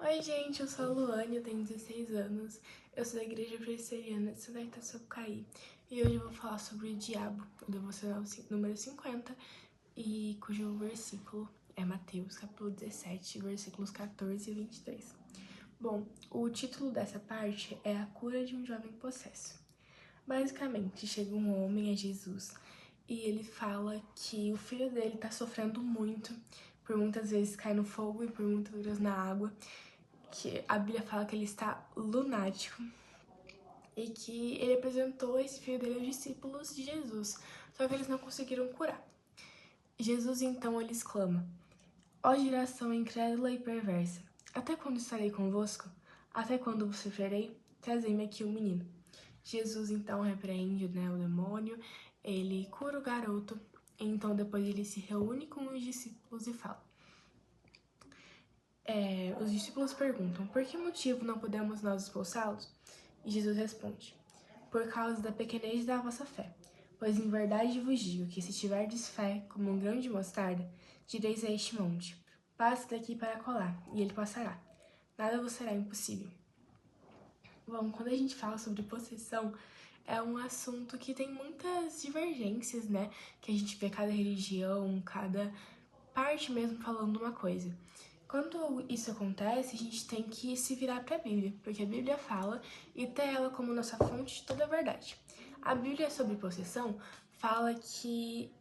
Oi gente, eu sou a Luane, eu tenho 16 anos, eu sou da Igreja Presbiteriana de Santa Rita do Sapucaí e hoje eu vou falar sobre o diabo, o devocional número 50, e cujo versículo é Mateus, capítulo 17, versículos 14 e 23. Bom, o título dessa parte é A Cura de um Jovem Possesso. Basicamente, chega um homem a Jesus e ele fala que o filho dele tá sofrendo muito, por muitas vezes cai no fogo e por muitas vezes na água, que a Bíblia fala que ele está lunático e que ele apresentou esse filho dele aos discípulos de Jesus, só que eles não conseguiram curar. Jesus então ele exclama: Ó geração incrédula e perversa, até quando estarei convosco? Até quando vos sofrerei? Trazei-me aqui o menino. Jesus então repreende, o demônio, ele cura o garoto, então depois ele se reúne com os discípulos e fala. Os discípulos perguntam, por que motivo não podemos nós expulsá-los? E Jesus responde, por causa da pequenez da vossa fé. Pois em verdade vos digo que se tiverdes fé como um grão de mostarda, direis a este monte, passe daqui para colar, e ele passará. Nada vos será impossível. Bom, quando a gente fala sobre possessão, é um assunto que tem muitas divergências, né? Que a gente vê cada religião, cada parte mesmo falando uma coisa. Quando isso acontece, a gente tem que se virar para a Bíblia, porque a Bíblia fala e ter ela como nossa fonte de toda a verdade. A Bíblia sobre possessão fala que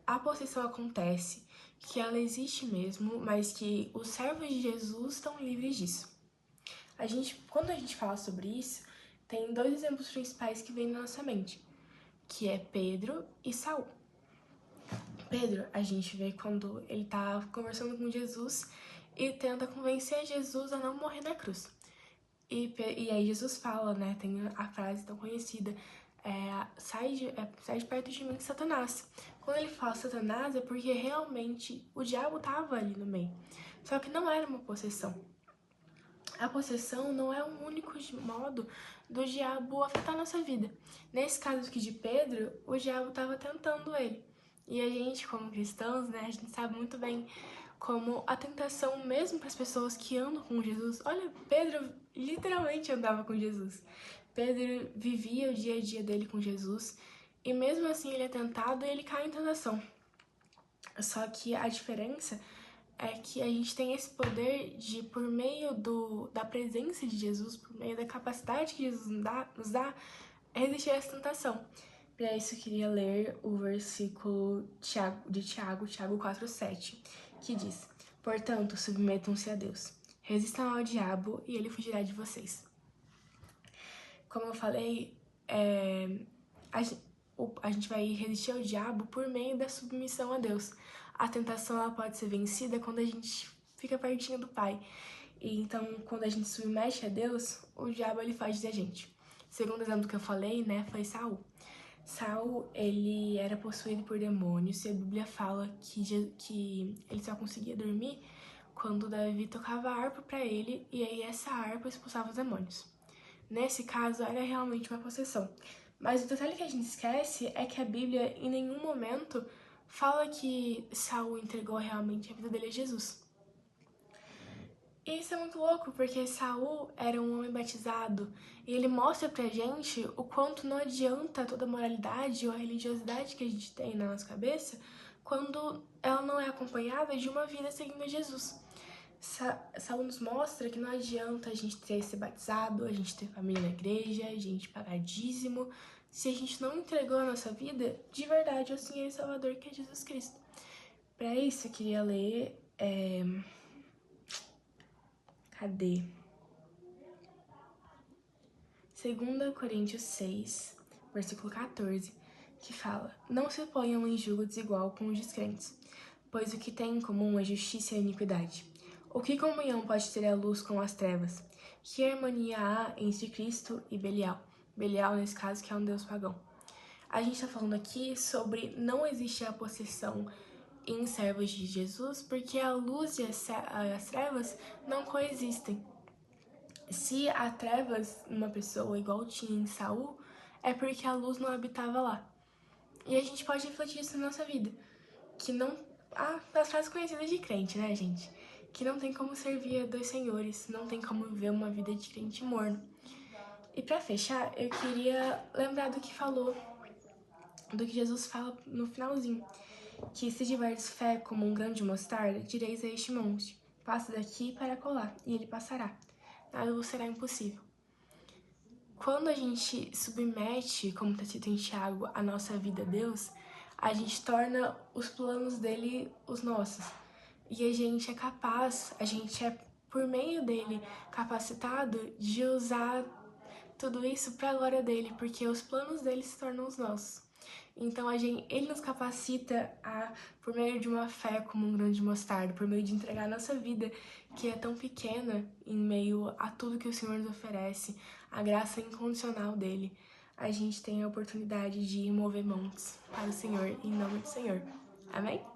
a possessão acontece, que ela existe mesmo, mas que os servos de Jesus estão livres disso. Quando a gente fala sobre isso, tem dois exemplos principais que vêm na nossa mente, que é Pedro e Saul. Pedro, a gente vê quando ele tá conversando com Jesus e tenta convencer Jesus a não morrer na cruz. E aí Jesus fala, né, tem a frase tão conhecida, sai de perto de mim, Satanás. Quando ele fala Satanás é porque realmente o diabo tava ali no meio, só que não era uma possessão. A possessão não é um único modo do diabo afetar a nossa vida. Nesse caso aqui de Pedro, o diabo estava tentando ele. E a gente, como cristãos, né, a gente sabe muito bem como a tentação mesmo para as pessoas que andam com Jesus. Olha, Pedro literalmente andava com Jesus. Pedro vivia o dia a dia dele com Jesus e mesmo assim ele é tentado e ele cai em tentação. Só que a diferença é que a gente tem esse poder de, por meio da presença de Jesus, por meio da capacidade que Jesus nos dá, resistir a essa tentação. Para isso eu queria ler o versículo de Tiago 4:7, que diz: Portanto, submetam-se a Deus, resistam ao diabo e ele fugirá de vocês. Como eu falei, a gente vai resistir ao diabo por meio da submissão a Deus. A tentação ela pode ser vencida quando a gente fica pertinho do Pai. E então, quando a gente submete a Deus, o diabo ele faz da gente. Segundo exemplo que eu falei, né, foi Saul. Saul, ele era possuído por demônios e a Bíblia fala que ele só conseguia dormir quando Davi tocava a harpa para ele e aí essa harpa expulsava os demônios. Nesse caso, era realmente uma possessão. Mas o detalhe que a gente esquece é que a Bíblia em nenhum momento fala que Saul entregou realmente a vida dele a Jesus. E isso é muito louco, porque Saul era um homem batizado e ele mostra pra gente o quanto não adianta toda a moralidade ou a religiosidade que a gente tem na nossa cabeça quando ela não é acompanhada de uma vida seguindo Jesus. Saul nos mostra que não adianta a gente ter ser batizado, a gente ter família na igreja, a gente pagar dízimo, se a gente não entregou a nossa vida de verdade ao Senhor e Salvador, que é Jesus Cristo. Para isso, eu queria ler... Cadê? 2 Coríntios 6, versículo 14, que fala: Não se ponham em julgo desigual com os descrentes, pois o que tem em comum é justiça e iniquidade. O que comunhão pode ter a luz com as trevas? Que harmonia há entre Cristo e Belial? Belial, nesse caso, que é um deus pagão. A gente está falando aqui sobre não existir a possessão em servos de Jesus, porque a luz e as trevas não coexistem. Se há trevas numa pessoa igual tinha em Saul, é porque a luz não habitava lá. E a gente pode refletir isso na nossa vida. Que não... as frases conhecidas de crente, né, gente? que não tem como servir a dois senhores, não tem como viver uma vida de crente morno. E para fechar, eu queria lembrar do que Jesus fala no finalzinho, que se tiveres fé como um grão de mostarda, direis a este monte, passa daqui para colar, e ele passará. Nada vos será impossível. Quando a gente submete, como está escrito em Tiago, a nossa vida a Deus, a gente torna os planos dele os nossos. E a gente é capaz, a gente é, por meio dele, capacitado de usar tudo isso para a glória dele, porque os planos dele se tornam os nossos. Então ele nos capacita por meio de uma fé como um grão de mostarda, por meio de entregar a nossa vida, que é tão pequena, em meio a tudo que o Senhor nos oferece, a graça incondicional dele, a gente tem a oportunidade de mover montes para o Senhor, em nome do Senhor. Amém?